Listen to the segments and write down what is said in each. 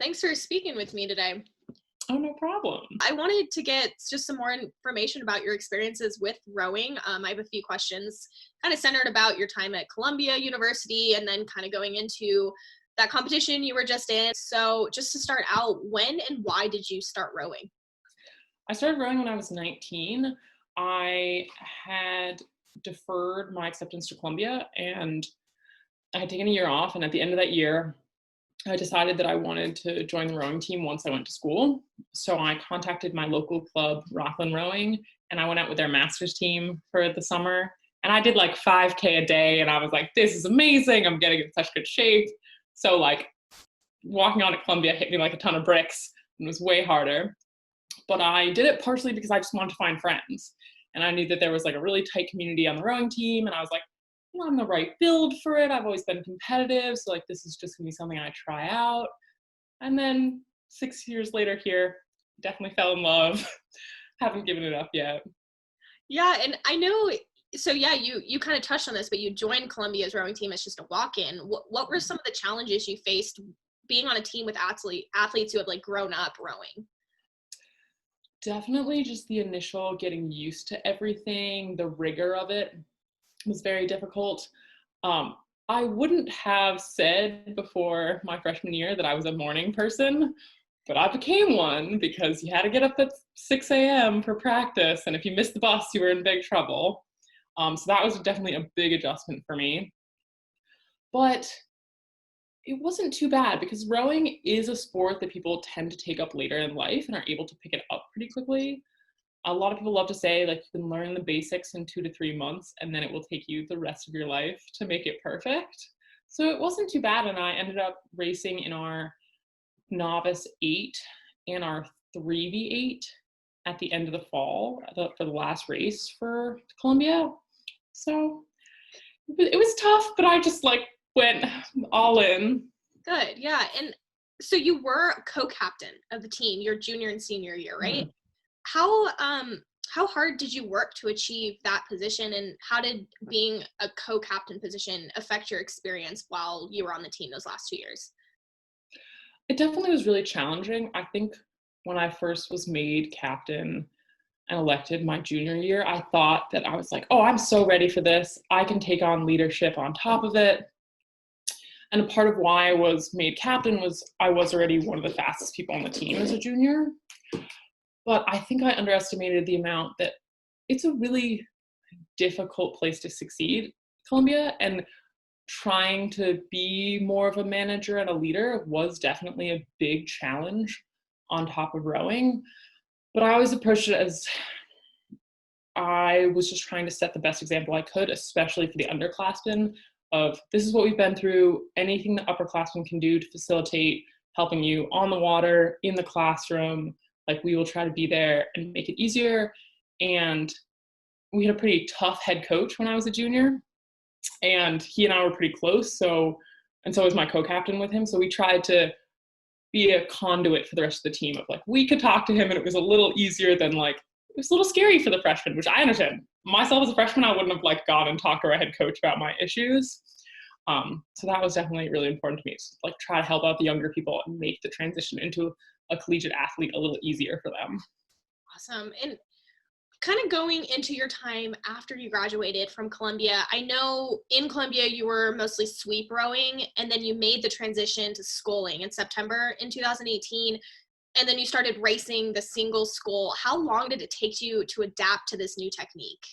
Thanks for speaking with me today. Oh, no problem. I wanted to get just some more information about your experiences with rowing. I have a few questions kind of centered about your time at Columbia University and then kind of going into that competition you were just in. So, just to start out, when and why did you start rowing? I started rowing when I was 19. I had deferred my acceptance to Columbia and I had taken a year off. And at the end of that year, I decided that I wanted to join the rowing team once I went to school. So I contacted my local club, Rockland Rowing, and I went out with their master's team for the summer. And I did like 5K a day. And I was like, this is amazing. I'm getting in such good shape. So, like, walking on at Columbia hit me like a ton of bricks and was way harder. But I did it partially because I just wanted to find friends. And I knew that there was like a really tight community on the rowing team. And I was like, I'm the right build for it. I've always been competitive. So like this is just gonna be something I try out. And then 6 years later here, definitely fell in love. Haven't given it up yet. Yeah, and I know. So yeah, you kind of touched on this, but you joined Columbia's rowing team as just a walk-in. What were some of the challenges you faced being on a team with athletes who have like grown up rowing? Definitely just the initial getting used to everything, the rigor of it was very difficult. Um, I wouldn't have said before my freshman year that I was a morning person, but I became one because you had to get up at 6 a.m. for practice. And if you missed the bus, you were in big trouble. So that was definitely a big adjustment for me. But it wasn't too bad because rowing is a sport that people tend to take up later in life and are able to pick it up pretty quickly. A lot of people love to say like you can learn the basics in 2 to 3 months and then it will take you the rest of your life to make it perfect. So it wasn't too bad. And I ended up racing in our novice 8 and our 3v8 at the end of the fall for the last race for Columbia. So it was tough, but I just like went all in. Good, yeah. And so you were a co-captain of the team your junior and senior year, right? Mhm. How hard did you work to achieve that position, and how did being a co-captain position affect your experience while you were on the team those last 2 years? It definitely was really challenging. I think when I first was made captain and elected my junior year, I thought that I was like, oh, I'm so ready for this. I can take on leadership on top of it. And a part of why I was made captain was I was already one of the fastest people on the team as a junior. But I think I underestimated the amount that it's a really difficult place to succeed, Columbia, and trying to be more of a manager and a leader was definitely a big challenge on top of rowing. But I always approached it as I was just trying to set the best example I could, especially for the underclassmen, of this is what we've been through, anything the upperclassmen can do to facilitate helping you on the water, in the classroom, like we will try to be there and make it easier. And we had a pretty tough head coach when I was a junior, and he and I were pretty close. And so was my co-captain with him. So we tried to be a conduit for the rest of the team of like, we could talk to him and it was a little easier than like, it was a little scary for the freshmen, which I understand. Myself as a freshman, I wouldn't have like gone and talked to our head coach about my issues. So that was definitely really important to me. To, like try to help out the younger people and make the transition into a collegiate athlete a little easier for them. Awesome. And kind of going into your time after you graduated from Columbia, I know in Columbia you were mostly sweep rowing, and then you made the transition to sculling in September in 2018, and then you started racing the single scull. How long did it take you to adapt to this new technique?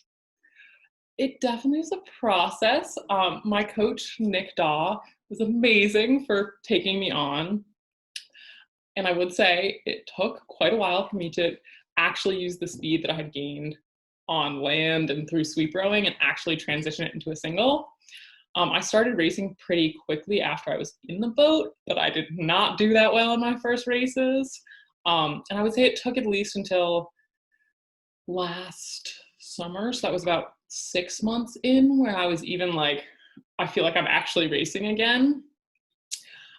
It definitely is a process. My coach, Nick Daw, was amazing for taking me on. And I would say it took quite a while for me to actually use the speed that I had gained on land and through sweep rowing and actually transition it into a single. I started racing pretty quickly after I was in the boat, but I did not do that well in my first races. And I would say it took at least until last summer. So that was about 6 months in where I was even like, I feel like I'm actually racing again.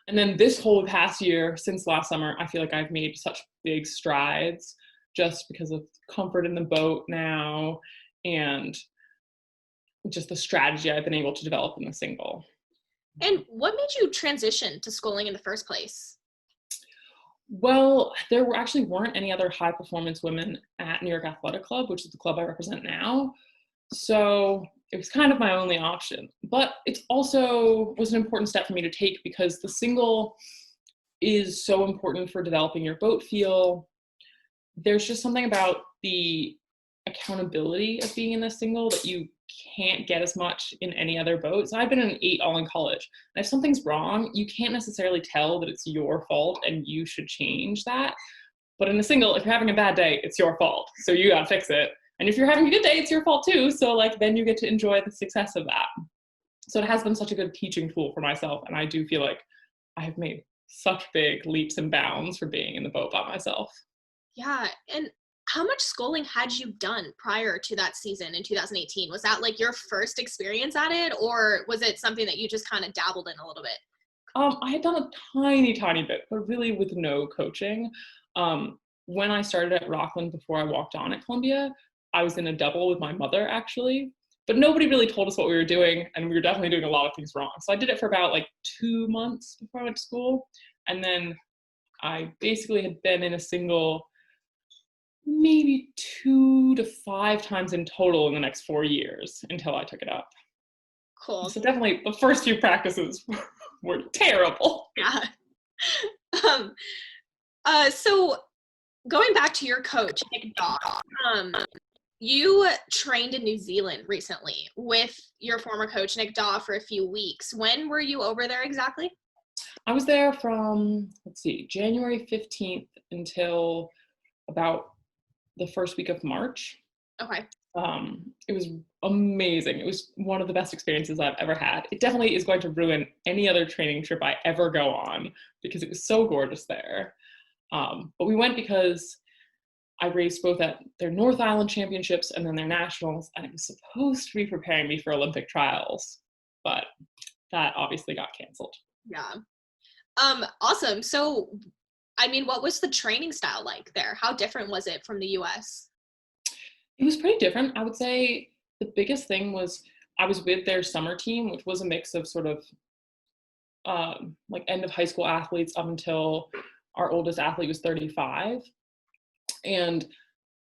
And then this whole past year, since last summer, I feel like I've made such big strides just because of comfort in the boat now and just the strategy I've been able to develop in the single. And what made you transition to sculling in the first place? Well, actually weren't any other high performance women at New York Athletic Club, which is the club I represent now. So it was kind of my only option. But it also was an important step for me to take because the single is so important for developing your boat feel. There's just something about the accountability of being in the single that you can't get as much in any other boat. So I've been in an 8 all in college. And if something's wrong, you can't necessarily tell that it's your fault and you should change that. But in a single, if you're having a bad day, it's your fault. So you gotta fix it. And if you're having a good day, it's your fault too. So like then you get to enjoy the success of that. So it has been such a good teaching tool for myself. And I do feel like I have made such big leaps and bounds for being in the boat by myself. Yeah. And how much schooling had you done prior to that season in 2018? Was that like your first experience at it, or was it something that you just kind of dabbled in a little bit? I had done a tiny, tiny bit, but really with no coaching. When I started at Rockland before I walked on at Columbia, I was in a double with my mother actually, but nobody really told us what we were doing, and we were definitely doing a lot of things wrong. So I did it for about like 2 months before I went to school, and then I basically had been in a single maybe 2 to 5 times in total in the next 4 years until I took it up. Cool. So definitely the first few practices were terrible. Yeah. Um, so going back to your coach, Nick Dock, um, you trained in New Zealand recently with your former coach, Nick Daw, for a few weeks. When were you over there exactly? I was there from, let's see, January 15th until about the first week of March. Okay. It was amazing. It was one of the best experiences I've ever had. It definitely is going to ruin any other training trip I ever go on because it was so gorgeous there. But we went because I raced both at their North Island championships and then their nationals, and it was supposed to be preparing me for Olympic trials, but that obviously got canceled. Yeah. Awesome. So, I mean, what was the training style like there? How different was it from the US? It was pretty different. I would say the biggest thing was I was with their summer team, which was a mix of sort of like end of high school athletes up until our oldest athlete was 35. And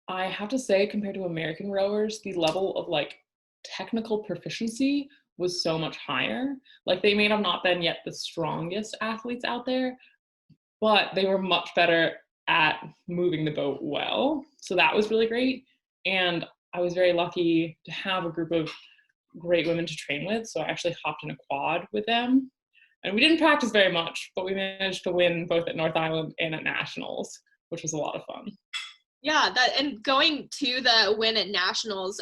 I have to say, compared to American rowers, the level of like technical proficiency was so much higher. Like they may have not been yet the strongest athletes out there, but they were much better at moving the boat well. So that was really great. And I was very lucky to have a group of great women to train with. So I actually hopped in a quad with them. And we didn't practice very much, but we managed to win both at North Island and at Nationals, which was a lot of fun. Yeah, that and going to the win at nationals,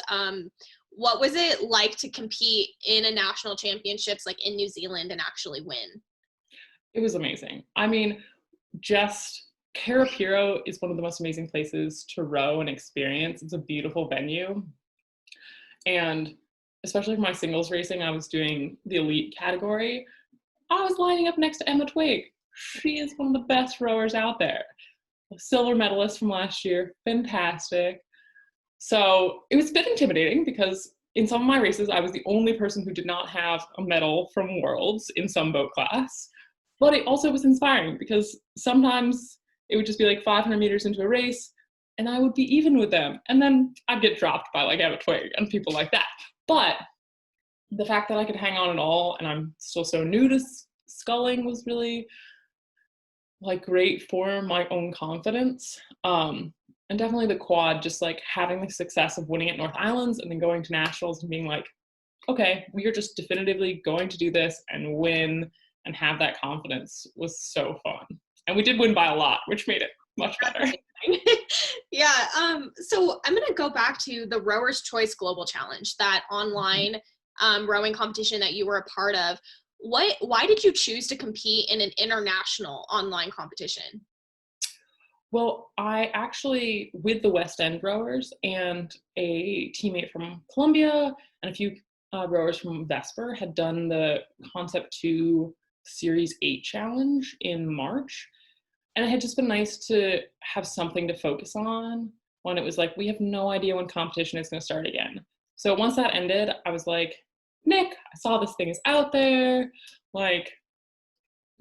what was it like to compete in a national championships like in New Zealand and actually win? It was amazing. I mean, just Carapiro is one of the most amazing places to row and experience. It's a beautiful venue. And especially for my singles racing, I was doing the elite category. I was lining up next to Emma Twigg. She is one of the best rowers out there. A silver medalist from last year, fantastic. So it was a bit intimidating because in some of my races, I was the only person who did not have a medal from Worlds in some boat class. But it also was inspiring because sometimes it would just be like 500 meters into a race and I would be even with them. And then I'd get dropped by like Emma Twigg and people like that. But the fact that I could hang on at all and I'm still so new to sculling was really like great for my own confidence. And definitely the quad, just like having the success of winning at North Islands and then going to nationals and being like, okay, we are just definitively going to do this and win and have that confidence was so fun. And we did win by a lot, which made it much better. Yeah. So I'm gonna go back to the Rowers Choice Global Challenge, that online rowing competition that you were a part of. Why did you choose to compete in an international online competition? Well, I actually, with the West End rowers and a teammate from Columbia and a few rowers from Vesper had done the Concept 2 Series 8 challenge in March. And it had just been nice to have something to focus on when it was like, we have no idea when competition is going to start again. So once that ended, I was like, Nick, I saw this thing is out there. Like,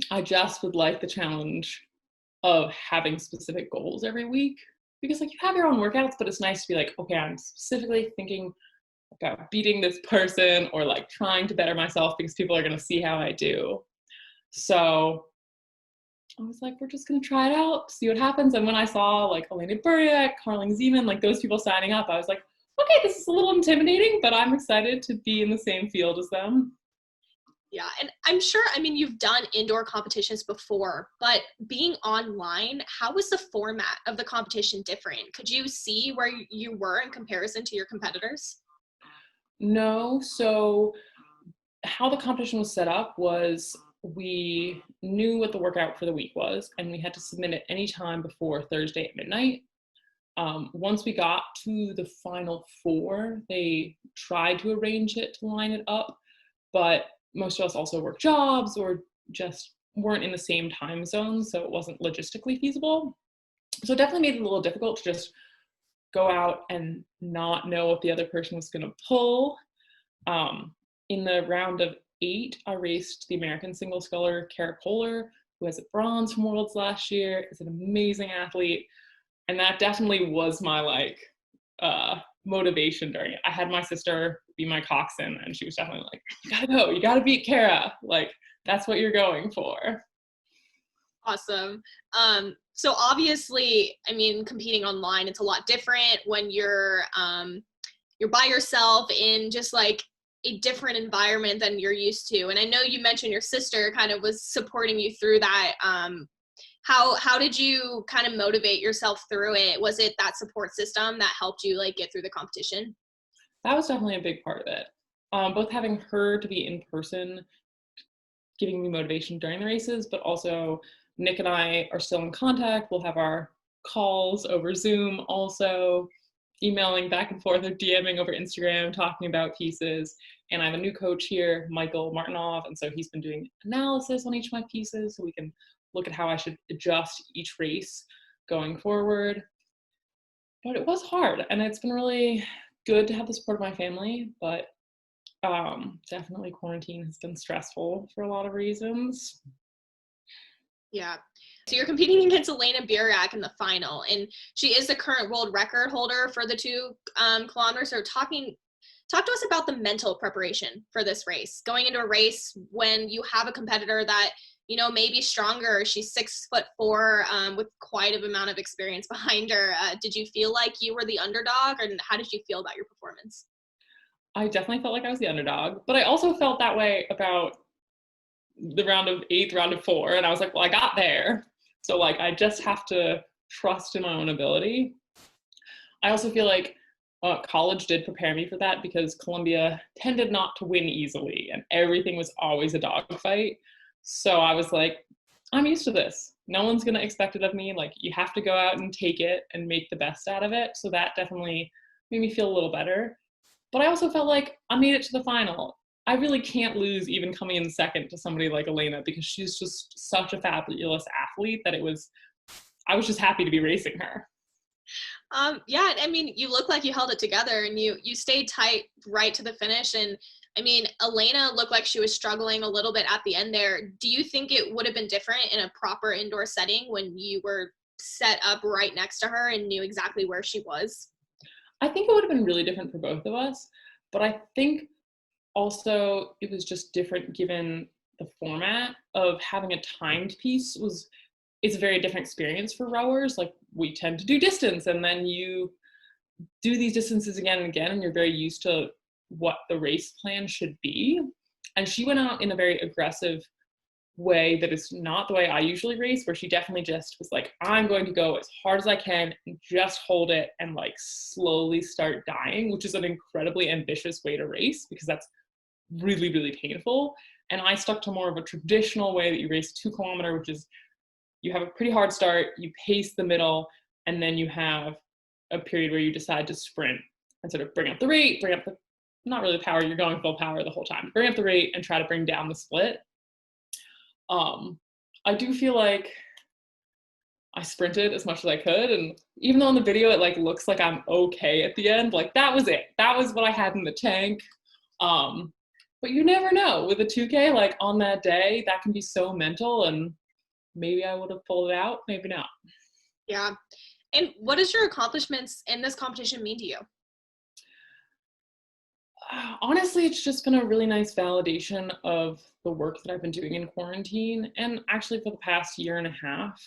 I just would like the challenge of having specific goals every week, because like you have your own workouts, but it's nice to be like, okay, I'm specifically thinking about beating this person or like trying to better myself because people are going to see how I do. So I was like, we're just going to try it out, see what happens. And when I saw like Elena Buriak, Carling Zeman, like those people signing up, I was like, okay, this is a little intimidating, but I'm excited to be in the same field as them. Yeah, and I'm sure, I mean, you've done indoor competitions before, but being online, how was the format of the competition different? Could you see where you were in comparison to your competitors? No, so how the competition was set up was we knew what the workout for the week was, and we had to submit it anytime before Thursday at midnight. Once we got to the final four, they tried to arrange it to line it up, but most of us also work jobs or just weren't in the same time zone, so it wasn't logistically feasible. So it definitely made it a little difficult to just go out and not know what the other person was going to pull. In the round of 8, I raced the American single sculler, Kara Kohler, who has a bronze from Worlds last year, is an amazing athlete. And that definitely was my like motivation during it. I had my sister be my coxswain, and she was definitely like, you gotta go, you gotta beat Kara. Like, that's what you're going for. Awesome. So obviously, I mean, competing online, it's a lot different when you're by yourself in just like a different environment than you're used to. And I know you mentioned your sister kind of was supporting you through that. How did you kind of motivate yourself through it? Was it that support system that helped you like get through the competition? That was definitely a big part of it. Both having her to be in person, giving me motivation during the races, but also Nick and I are still in contact. We'll have our calls over Zoom, also emailing back and forth or DMing over Instagram, talking about pieces. And I have a new coach here, Michael Martinov, and so he's been doing analysis on each of my pieces so we can look at how I should adjust each race going forward. But it was hard, and it's been really good to have the support of my family, but definitely quarantine has been stressful for a lot of reasons. Yeah. So you're competing against Elena Buriak in the final, and she is the current world record holder for the 2 kilometers. So talk to us about the mental preparation for this race. Going into a race when you have a competitor that, you know, may be stronger. She's 6'4", with quite an amount of experience behind her. Did you feel like you were the underdog, and how did you feel about your performance? I definitely felt like I was the underdog, but I also felt that way about the round of 8, round of 4, and I was like, well, I got there. So like, I just have to trust in my own ability. I also feel like college did prepare me for that because Columbia tended not to win easily and everything was always a dogfight. So I was like, I'm used to this. No one's going to expect it of me. Like, you have to go out and take it and make the best out of it. So that definitely made me feel a little better. But I also felt like I made it to the final. I really can't lose even coming in second to somebody like Elena because she's just such a fabulous athlete that I was just happy to be racing her. Yeah, I mean, you look like you held it together and you stayed tight right to the finish. And I mean, Elena looked like she was struggling a little bit at the end there. Do you think it would have been different in a proper indoor setting when you were set up right next to her and knew exactly where she was? I think it would have been really different for both of us, but I think also it was just different given the format of having a timed piece it's a very different experience for rowers. Like, we tend to do distance and then you do these distances again and again and you're very used to what the race plan should be. And she went out in a very aggressive way that is not the way I usually race, where she definitely just was like, I'm going to go as hard as I can and just hold it and like slowly start dying, which is an incredibly ambitious way to race because that's really, really painful. And I stuck to more of a traditional way that you race 2 kilometer, which is you have a pretty hard start, you pace the middle, and then you have a period where you decide to sprint and sort of bring up the rate, bring up the, not really the power, you're going full power the whole time, bring up the rate and try to bring down the split. I do feel like I sprinted as much as I could, and even though in the video it like looks like I'm okay at the end, like that was it. That was what I had in the tank. But you never know with a 2K, like on that day, that can be so mental, and maybe I would have pulled it out, maybe not. Yeah. And what does your accomplishments in this competition mean to you? Honestly, it's just been a really nice validation of the work that I've been doing in quarantine, and actually for the past year and a half.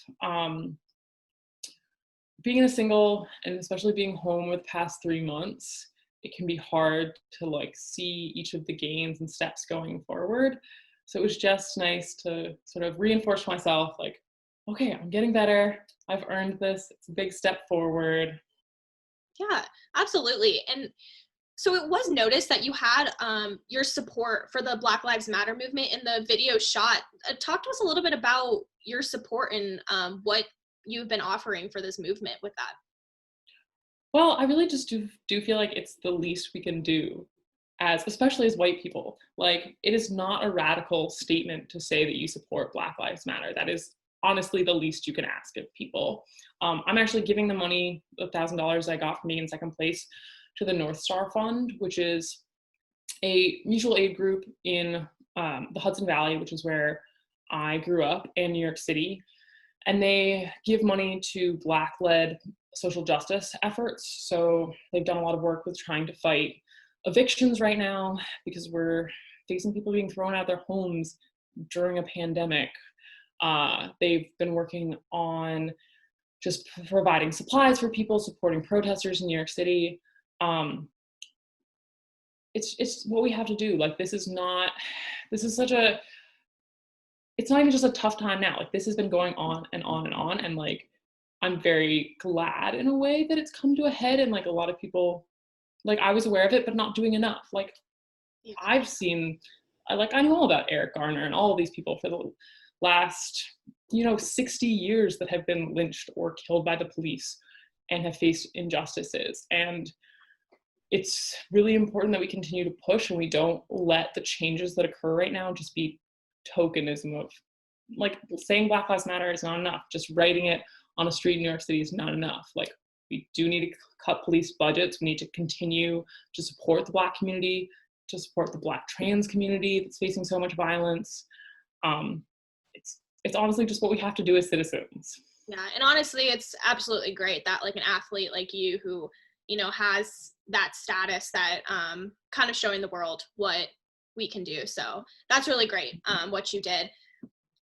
Being a single and especially being home with the past 3 months, it can be hard to like see each of the gains and steps going forward. So it was just nice to sort of reinforce myself, like, okay, I'm getting better. I've earned this. It's a big step forward. Yeah, absolutely. And so it was noticed that you had your support for the Black Lives Matter movement in the video shot. Talk to us a little bit about your support and what you've been offering for this movement with that. Well, I really just do feel like it's the least we can do as especially as white people. Like it is not a radical statement to say that you support Black Lives Matter. That is honestly the least you can ask of people. I'm actually giving the money, $1,000 I got from being in second place, to the North Star Fund, which is a mutual aid group in the Hudson Valley, which is where I grew up in New York City. And they give money to Black-led social justice efforts. So they've done a lot of work with trying to fight evictions right now because we're facing people being thrown out of their homes during a pandemic. They've been working on just providing supplies for people, supporting protesters in New York City. Um, it's what we have to do. Like this is such a, it's not even just a tough time now. Like this has been going on and on and on. And like, I'm very glad in a way that it's come to a head. And like a lot of people, like I was aware of it, but not doing enough. Like Yeah. I've seen, I know all about Eric Garner and all of these people for the last, 60 years that have been lynched or killed by the police and have faced injustices. And it's really important that we continue to push and we don't let the changes that occur right now just be tokenism of like saying Black Lives Matter is not enough. Just writing it on a street in New York City is not enough. Like we do need to cut police budgets. We need to continue to support the Black community, to support the Black trans community that's facing so much violence. It's honestly just what we have to do as citizens. Yeah, and honestly, it's absolutely great that like an athlete like you who, has that status that kind of showing the world what we can do. So that's really great what you did.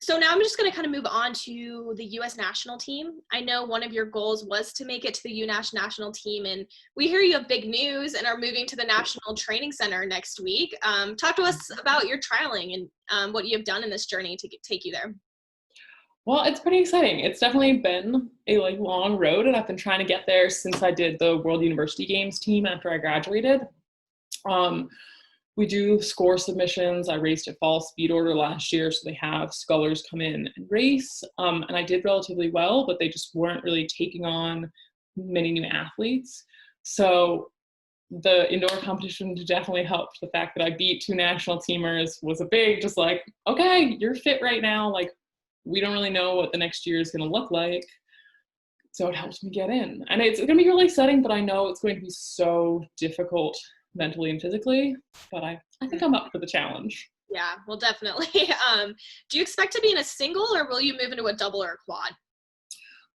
So now I'm just going to kind of move on to the U.S. national team. I know one of your goals was to make it to the U.S. national team, and we hear you have big news and are moving to the National Training Center next week. Talk to us about your trialing and what you have done in this journey to take you there. Well, it's pretty exciting. It's definitely been a long road, and I've been trying to get there since I did the World University Games team after I graduated. We do score submissions. I raced at fall speed order last year, so they have scullers come in and race. And I did relatively well, but they just weren't really taking on many new athletes. So the indoor competition definitely helped. The fact that I beat 2 national teamers was a big, just like, okay, you're fit right now. Like, we don't really know what the next year is going to look like. So it helps me get in. And it's going to be really exciting, but I know it's going to be so difficult mentally and physically, but I think I'm up for the challenge. Yeah, well, definitely. Do you expect to be in a single or will you move into a double or a quad?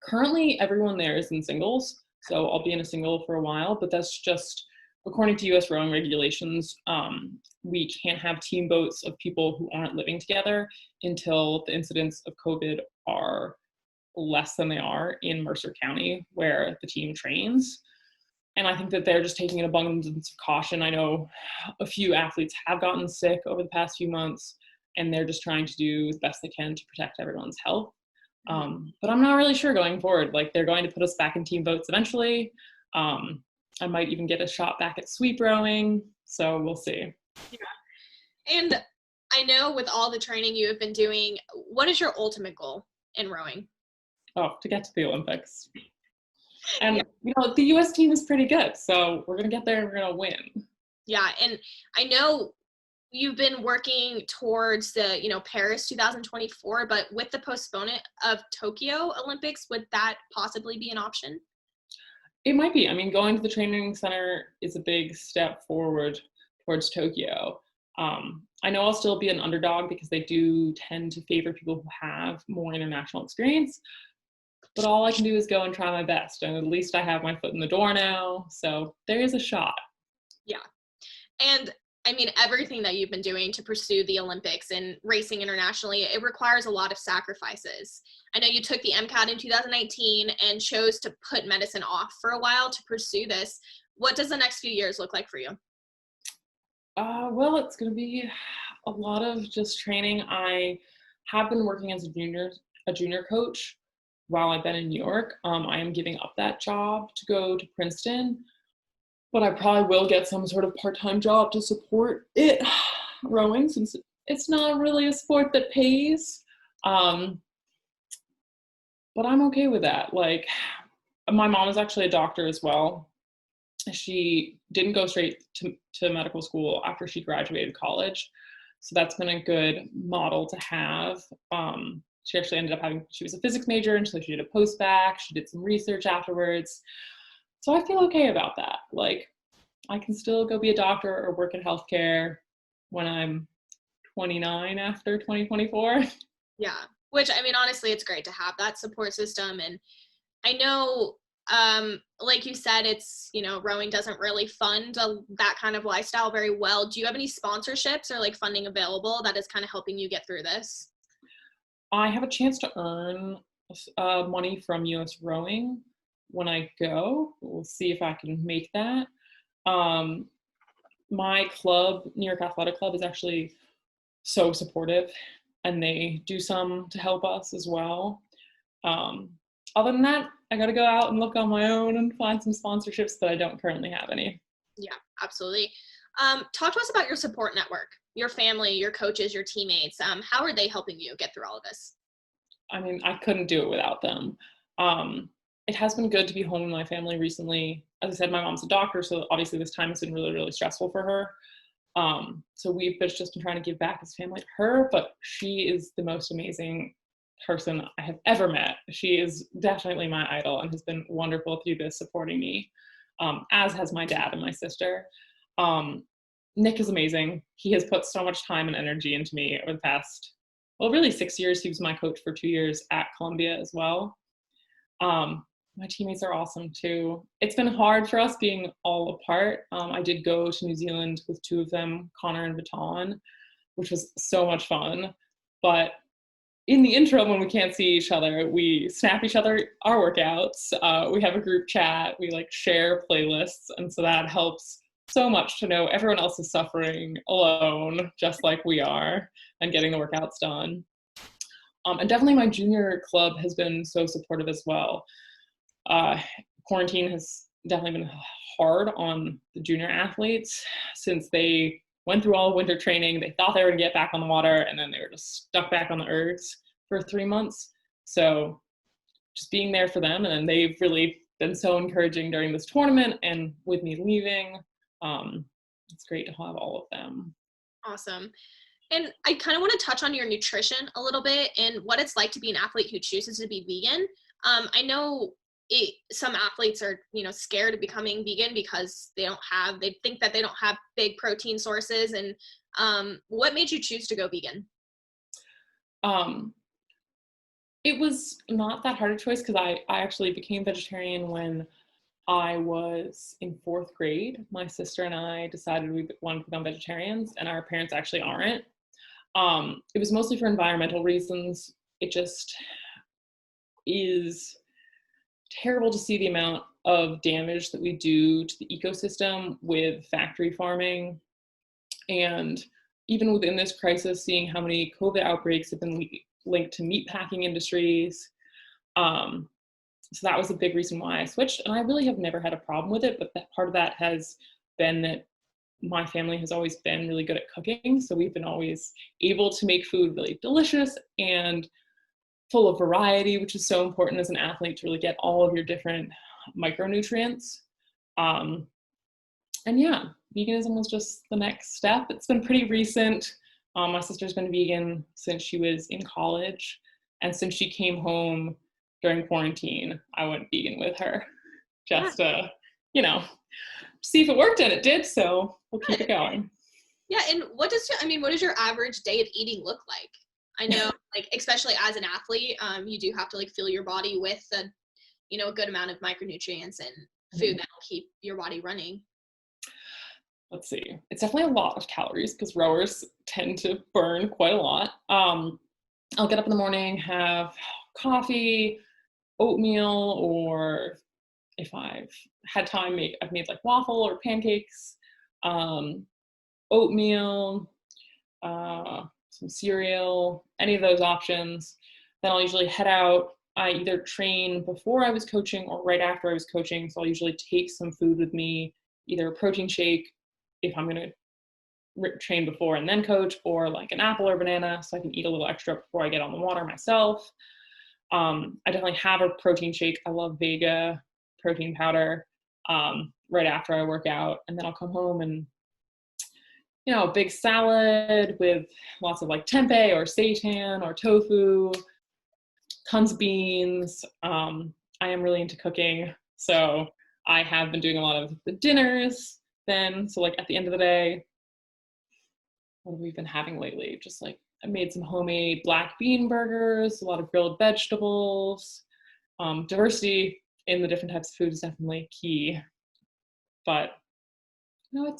Currently, everyone there is in singles, so I'll be in a single for a while, but that's just, according to US rowing regulations, we can't have team boats of people who aren't living together until the incidents of COVID are less than they are in Mercer County, where the team trains. And I think that they're just taking an abundance of caution. I know a few athletes have gotten sick over the past few months, and they're just trying to do the best they can to protect everyone's health. But I'm not really sure going forward. Like, they're going to put us back in team boats eventually. I might even get a shot back at sweep rowing, so we'll see. Yeah. And I know with all the training you have been doing, what is your ultimate goal in rowing? Oh, to get to the Olympics. And, the U.S. team is pretty good, so we're going to get there and we're going to win. Yeah, and I know you've been working towards the, Paris 2024, but with the postponement of Tokyo Olympics, would that possibly be an option? It might be. I mean, going to the training center is a big step forward towards Tokyo. I know I'll still be an underdog because they do tend to favor people who have more international experience, but all I can do is go and try my best. And at least I have my foot in the door now. So there is a shot. Yeah. And I mean, everything that you've been doing to pursue the Olympics and racing internationally, it requires a lot of sacrifices. I know you took the MCAT in 2019 and chose to put medicine off for a while to pursue this. What does the next few years look like for you? Well, it's going to be a lot of just training. I have been working as a junior coach while I've been in New York. I am giving up that job to go to Princeton, but I probably will get some sort of part-time job to support it, rowing, since it's not really a sport that pays. Um, but I'm okay with that. Like, my mom is actually a doctor as well. She didn't go straight to medical school after she graduated college. So that's been a good model to have. She actually ended up she was a physics major, and so she did a post-bac. She did some research afterwards. So I feel okay about that. Like, I can still go be a doctor or work in healthcare when I'm 29 after 2024. Yeah. Which, I mean, honestly, it's great to have that support system. And I know, like you said, it's, rowing doesn't really fund that kind of lifestyle very well. Do you have any sponsorships or like funding available that is kind of helping you get through this? I have a chance to earn money from US Rowing when I go. We'll see if I can make that. My club, New York Athletic Club, is actually so supportive, and they do some to help us as well. Um, Other than that, I got to go out and look on my own and find some sponsorships, but I don't currently have any. Yeah, absolutely. Talk to us about your support network, your family, your coaches, your teammates. How are they helping you get through all of this? I mean, I couldn't do it without them. It has been good to be home with my family recently. As I said, my mom's a doctor, so obviously this time has been really, really stressful for her. So we've just been trying to give back as family to her, but she is the most amazing person I have ever met. She is definitely my idol and has been wonderful through this, supporting me, as has my dad and my sister. Nick is amazing. He has put so much time and energy into me over the past, well, really 6 years. He was my coach for 2 years at Columbia as well. My teammates are awesome too. It's been hard for us being all apart. I did go to New Zealand with two of them, Connor and Baton, which was so much fun. But in the interim, when we can't see each other, we snap each other our workouts. We have a group chat. We like share playlists. And so that helps so much to know everyone else is suffering alone, just like we are, and getting the workouts done. And definitely my junior club has been so supportive as well. Quarantine has definitely been hard on the junior athletes since they went through all winter training. They thought they were gonna get back on the water, and then they were just stuck back on the ergs for 3 months. So just being there for them, and then they've really been so encouraging during this tournament and with me leaving. It's great to have all of them. Awesome. And I kind of want to touch on your nutrition a little bit and what it's like to be an athlete who chooses to be vegan. I know some athletes are, scared of becoming vegan because they think that they don't have big protein sources. And what made you choose to go vegan? Um, it was not that hard a choice because I actually became vegetarian when I was in 4th grade. My sister and I decided we wanted to become vegetarians, and our parents actually aren't. It was mostly for environmental reasons. It just is terrible to see the amount of damage that we do to the ecosystem with factory farming. And even within this crisis, seeing how many COVID outbreaks have been linked to meatpacking industries. So that was a big reason why I switched. And I really have never had a problem with it, but that part of that has been that my family has always been really good at cooking. So we've been always able to make food really delicious and full of variety, which is so important as an athlete to really get all of your different micronutrients. And yeah, veganism was just the next step. It's been pretty recent. My sister's been vegan since she was in college. And since she came home during quarantine, I went vegan with her just to, see if it worked, and it did. So we'll keep it going. Yeah, and what does your average day of eating look like? I know, like, especially as an athlete, you do have to, like, fill your body with a good amount of micronutrients and food that'll keep your body running. Let's see. It's definitely a lot of calories because rowers tend to burn quite a lot. I'll get up in the morning, have coffee, oatmeal, or if I've had time, I've made like waffle or pancakes, um, oatmeal, some cereal, any of those options. Then I'll usually head out. I either train before I was coaching or right after I was coaching. So I'll usually take some food with me, either a protein shake if I'm going to train before and then coach, or like an apple or banana so I can eat a little extra before I get on the water myself. I definitely have a protein shake. I love Vega protein powder right after I work out. And then I'll come home and, a big salad with lots of like tempeh or seitan or tofu, tons of beans. I am really into cooking. So I have been doing a lot of the dinners then. So like at the end of the day, what have we been having lately? Just like I made some homemade black bean burgers, a lot of grilled vegetables. Diversity in the different types of food is definitely key. But it's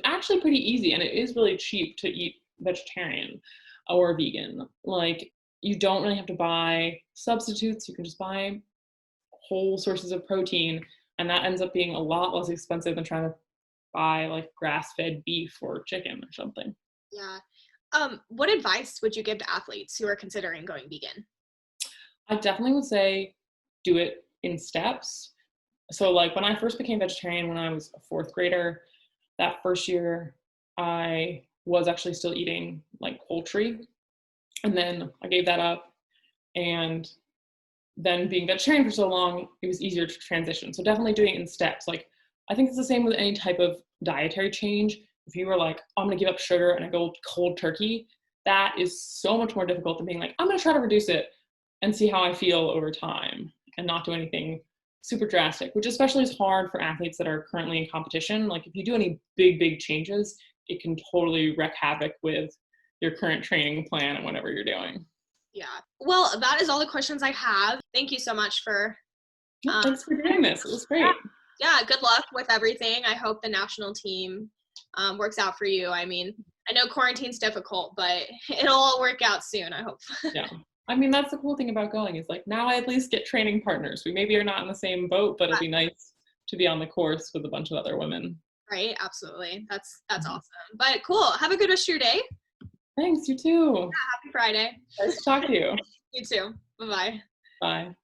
actually pretty easy, and it is really cheap to eat vegetarian or vegan. Like you don't really have to buy substitutes. You can just buy whole sources of protein, and that ends up being a lot less expensive than trying to buy like grass-fed beef or chicken or something. Yeah. What advice would you give to athletes who are considering going vegan? I definitely would say do it in steps. So like when I first became vegetarian when I was a fourth grader, that first year I was actually still eating like poultry, and then I gave that up. And then being vegetarian for so long, it was easier to transition. So definitely doing it in steps. Like I think it's the same with any type of dietary change. If you were like, I'm gonna give up sugar and I go cold turkey, that is so much more difficult than being like, I'm gonna try to reduce it and see how I feel over time and not do anything super drastic, which especially is hard for athletes that are currently in competition. Like if you do any big changes, it can totally wreak havoc with your current training plan and whatever you're doing. Yeah. Well, that is all the questions I have. Thank you so much for Thanks for doing this. It was yeah, great. yeah, good luck with everything. I hope the national team works out for you. I mean, I know quarantine's difficult, but it'll all work out soon, I hope. Yeah. I mean, that's the cool thing about going is like now I at least get training partners. We maybe are not in the same boat, but it'll be nice to be on the course with a bunch of other women. Right, absolutely. That's awesome. But cool. Have a good rest of your day. Thanks, you too. Happy Friday. Nice to talk to you. You too. Bye-bye. Bye.